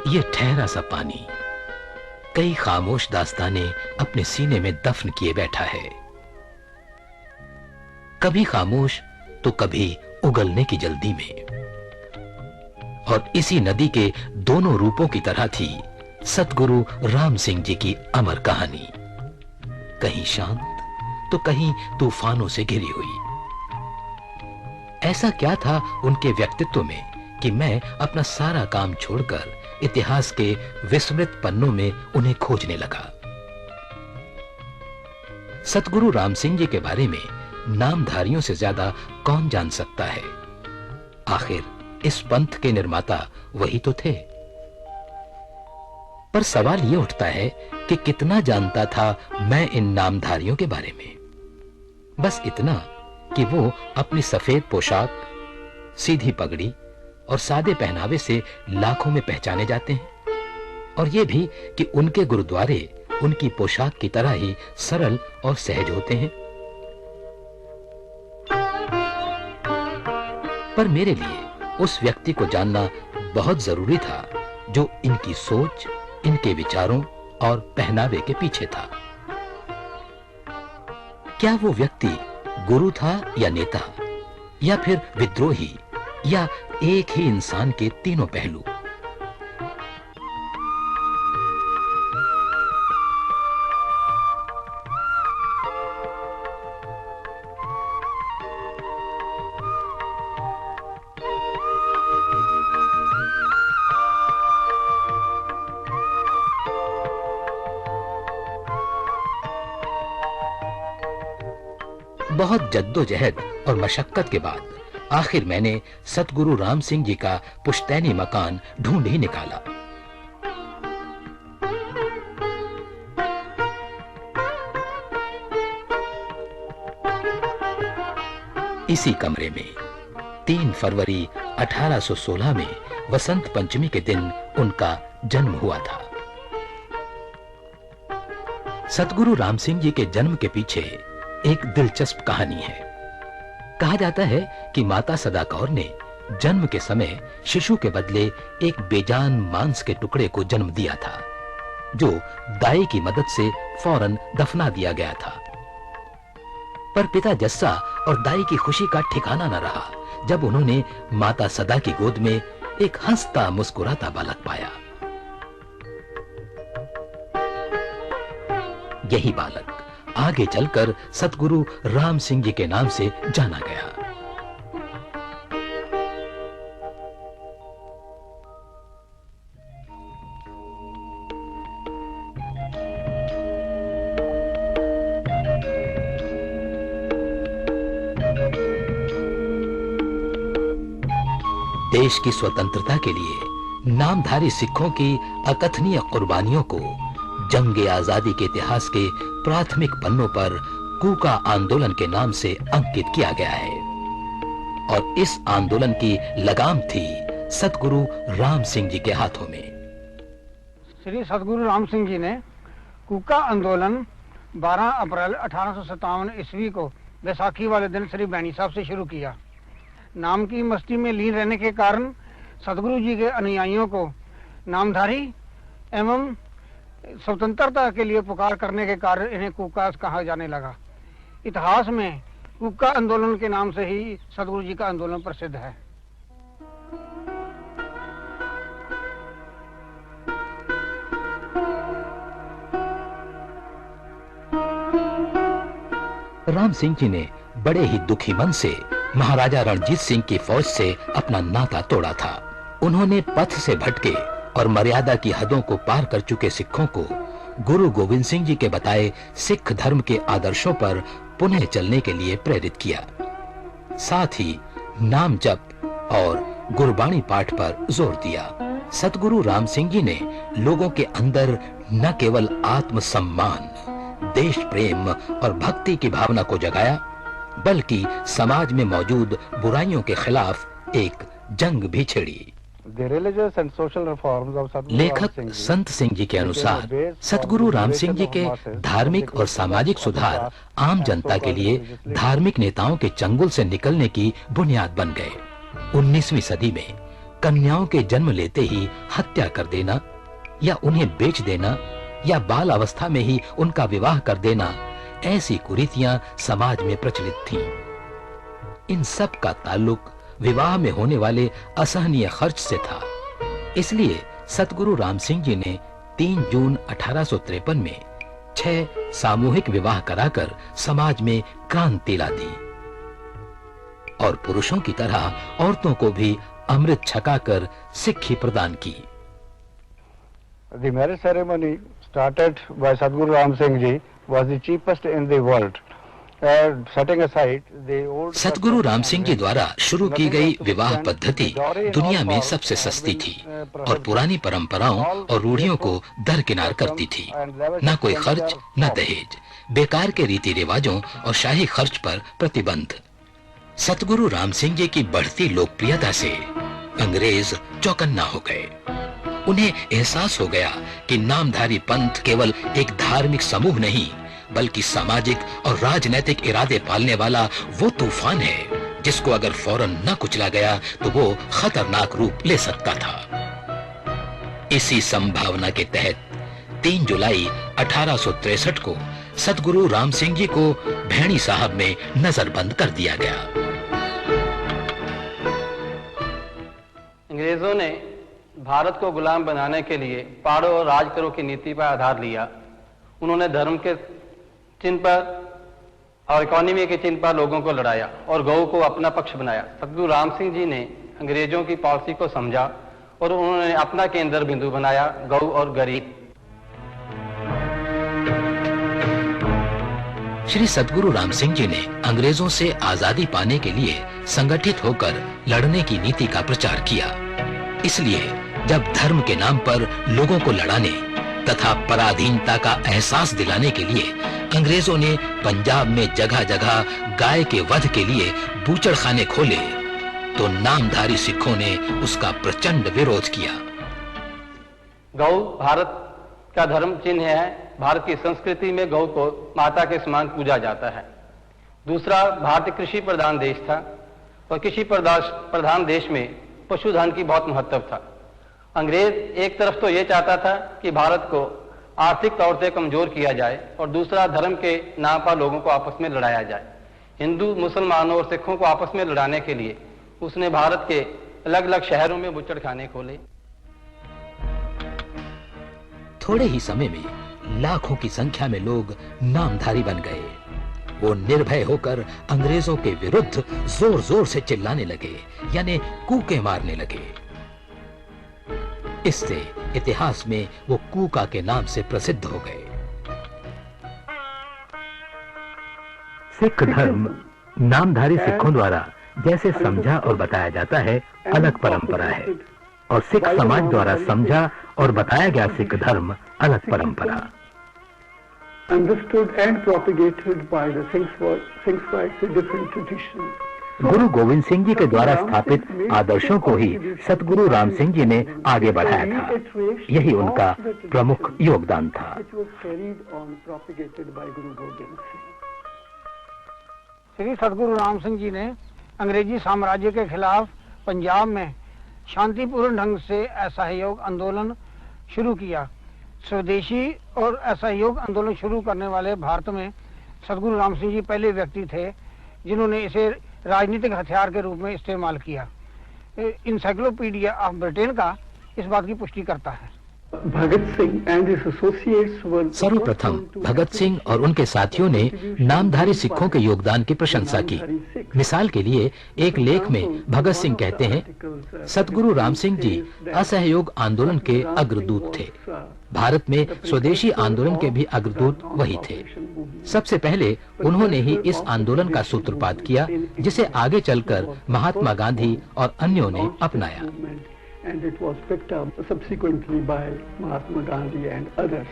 ये ठहरा सा पानी कई खामोश दास्तानें अपने सीने में दफन किए बैठा है, कभी खामोश तो कभी उगलने की जल्दी में। और इसी नदी के दोनों रूपों की तरह थी सतगुरु राम सिंह जी की अमर कहानी, कहीं शांत तो कहीं तूफानों से घिरी हुई। ऐसा क्या था उनके व्यक्तित्व में कि मैं अपना सारा काम छोड़कर इतिहास के विस्मृत पन्नों में उन्हें खोजने लगा। सतगुरु राम सिंह जी के बारे में नामधारियों से ज्यादा कौन जान सकता है? आखिर इस पंथ के निर्माता वही तो थे। पर सवाल यह उठता है कि कितना जानता था मैं इन नामधारियों के बारे में? बस इतना कि वो अपनी सफेद पोशाक, सीधी पगड़ी और सादे पहनावे से लाखों में पहचाने जाते हैं, और यह भी कि उनके गुरुद्वारे उनकी पोशाक की तरह ही सरल और सहज होते हैं। पर मेरे लिए उस व्यक्ति को जानना बहुत जरूरी था जो इनकी सोच, इनके विचारों और पहनावे के पीछे था। क्या वो व्यक्ति गुरु था या नेता, या फिर विद्रोही, या एक ही इंसान के तीनों पहलू? बहुत जद्दोजहद और मशक्कत के बाद आखिर मैंने सतगुरु राम सिंह जी का पुश्तैनी मकान ढूंढ ही निकाला। इसी कमरे में 3 फरवरी 1816 में वसंत पंचमी के दिन उनका जन्म हुआ था। सतगुरु राम सिंह जी के जन्म के पीछे एक दिलचस्प कहानी है। कहा जाता है कि माता सदा कौर ने जन्म के समय शिशु के बदले एक बेजान मांस के टुकड़े को जन्म दिया था, जो दाई की मदद से फौरन दफना दिया गया था। पर पिता जस्सा और दाई की खुशी का ठिकाना न रहा जब उन्होंने माता सदा की गोद में एक हंसता मुस्कुराता बालक पाया। यही बालक आगे चलकर सतगुरु राम सिंह जी के नाम से जाना गया। देश की स्वतंत्रता के लिए नामधारी सिखों की अकथनीय कुर्बानियों को जंग आजादी के इतिहास के प्राथमिक पन्नों पर कूका आंदोलन के नाम से अंकित किया गया है, और इस आंदोलन की लगाम थी सतगुरु राम सिंह जी के हाथों में। श्री सतगुरु राम सिंह जी ने कूका आंदोलन 12 अप्रैल 1857 ईस्वी को बैसाखी वाले दिन श्री बैनी साहब से शुरू किया। नाम की मस्ती में लीन रहने के कारण सतगुरु जी के अनुयायियों को नामधारी एवं स्वतंत्रता के लिए पुकार करने के कारण इन्हें कूका कहा जाने लगा। इतिहास में कूका आंदोलन के नाम से ही सतगुरु जी का आंदोलन प्रसिद्ध है। राम सिंह जी ने बड़े ही दुखी मन से महाराजा रणजीत सिंह की फौज से अपना नाता तोड़ा था। उन्होंने पथ से भटके और मर्यादा की हदों को पार कर चुके सिखों को गुरु गोविंद सिंह जी के बताए सिख धर्म के आदर्शों पर पुनः चलने के लिए प्रेरित किया। साथ ही नाम जप और गुरबाणी पाठ पर जोर दिया। सतगुरु राम सिंह जी ने लोगों के अंदर न केवल आत्मसम्मान, देश प्रेम और भक्ति की भावना को जगाया, बल्कि समाज में मौजूद बुराइयों के खिलाफ एक जंग भी छिड़ी। लेखक संत सिंह जी के अनुसार सतगुरु राम सिंह जी के धार्मिक और सामाजिक सुधार आम जनता के लिए धार्मिक नेताओं के चंगुल से निकलने की बुनियाद बन गए। 19वीं सदी में कन्याओं के जन्म लेते ही हत्या कर देना या उन्हें बेच देना या बाल अवस्था में ही उनका विवाह कर देना, ऐसी कुरीतियां समाज में प्रचलित थीं। इन सब का ताल्लुक विवाह में होने वाले असहनीय खर्च से था। इसलिए सतगुरु राम सिंह जी ने 3 जून 1853 में 6 सामूहिक विवाह कराकर समाज में क्रांति ला दी और पुरुषों की तरह औरतों को भी अमृत छकाकर सिक्खी प्रदान की। The marriage ceremony started by Sadhguru Ram Singh Ji was the cheapest in the world. Setting aside the old सतगुरु राम सिंह जी द्वारा शुरू की गई विवाह पद्धति दुनिया में सबसे सस्ती थी और पुरानी परंपराओं और रूढ़ियों को दरकिनार करती थी। न कोई खर्च, न दहेज, बेकार के रीति रिवाजों और शाही खर्च पर प्रतिबंध। सतगुरु राम सिंह जी की बढ़ती लोकप्रियता से अंग्रेज चौकन्ना हो गए। उन्हें एहसास हो गया कि नामधारी पंथ केवल एक धार्मिक समूह नहीं, बल्कि सामाजिक और राजनैतिक इरादे पालने वाला वो तूफान है जिसको अगर फौरन न कुचला गया तो वो खतरनाक रूप ले सकता था। इसी संभावना के तहत 3 जुलाई 1863 को सतगुरु राम सिंह जी को भैणी साहब में नजरबंद कर दिया गया। अंग्रेजों ने भारत को गुलाम बनाने के लिए पाड़ो और राज करो की नीति पर आधार लिया। उन्होंने धर्म के चिन्ह पर और इकोनॉमी के चिन्ह पर लोगों को लड़ाया और गौ को अपना पक्ष बनाया। सतगुरु राम सिंह जी ने अंग्रेजों की पॉलिसी को समझा और उन्होंने अपना केंद्र बिंदु बनाया गौ और गरीब। श्री सतगुरु राम सिंह जी ने अंग्रेजों से आजादी पाने के लिए संगठित होकर लड़ने की नीति का प्रचार किया। इसलिए जब धर्म के नाम पर लोगों को लड़ाने तथा पराधीनता का एहसास दिलाने के लिए अंग्रेजों ने पंजाब में जगह जगह गाय के वध के लिए बूचड़खाने खोले तो नामधारी सिखों ने उसका प्रचंड विरोध किया। गौ भारत का धर्म चिन्ह है। भारत की संस्कृति में गौ को माता के समान पूजा जाता है। दूसरा, भारत कृषि प्रधान देश था और कृषि प्रधान देश में पशुधन की बहुत महत्व था। अंग्रेज एक तरफ तो ये चाहता था कि भारत को आर्थिक तौर से कमजोर किया जाए और दूसरा, धर्म के नाम पर लोगों को आपस में लड़ाया जाए। हिंदू, मुसलमानों और सिखों को आपस में लड़ाने के लिए उसने भारत के अलग अलग शहरों में बूचड़खाने खोले। थोड़े ही समय में लाखों की संख्या में लोग नामधारी बन गए। वो निर्भय होकर अंग्रेजों के विरुद्ध जोर जोर से चिल्लाने लगे, यानी कूके मारने लगे। इससे इतिहास में वो कूका के नाम से प्रसिद्ध हो गए। सिख धर्म नामधारी सिखों द्वारा जैसे समझा और बताया जाता है, अलग परंपरा है और सिख समाज द्वारा समझा और बताया गया सिख धर्म अलग परंपरा। Understood and propagated by the Singhs by different traditions. गुरु गोविंद सिंह जी के द्वारा स्थापित आदर्शों को ही सतगुरु राम सिंह जी ने आगे बढ़ाया था। यही उनका प्रमुख योगदान था। श्री सतगुरु राम सिंह जी ने अंग्रेजी साम्राज्य के खिलाफ पंजाब में शांतिपूर्ण ढंग से असहयोग आंदोलन शुरू किया। स्वदेशी और असहयोग आंदोलन शुरू करने वाले भारत में सतगुरु राम सिंह जी पहले व्यक्ति थे जिन्होंने इसे राजनीतिक हथियार के रूप में इस्तेमाल किया। इंसाइक्लोपीडिया ऑफ ब्रिटेन का इस बात की पुष्टि करता है। Bhagat Singh and his associates वर सर्वप्रथम भगत सिंह और उनके साथियों ने नामधारी सिखों के योगदान की प्रशंसा की। मिसाल के लिए एक लेख में भगत सिंह कहते हैं, सतगुरु राम सिंह जी असहयोग आंदोलन के अग्रदूत थे। भारत में स्वदेशी आंदोलन के भी अग्रदूत वही थे। सबसे पहले उन्होंने ही इस आंदोलन का सूत्रपात किया, जिसे आगे चलकर महात्मा गांधी और अन्यों ने अपनाया। and it was picked up subsequently by Mahatma Gandhi and others.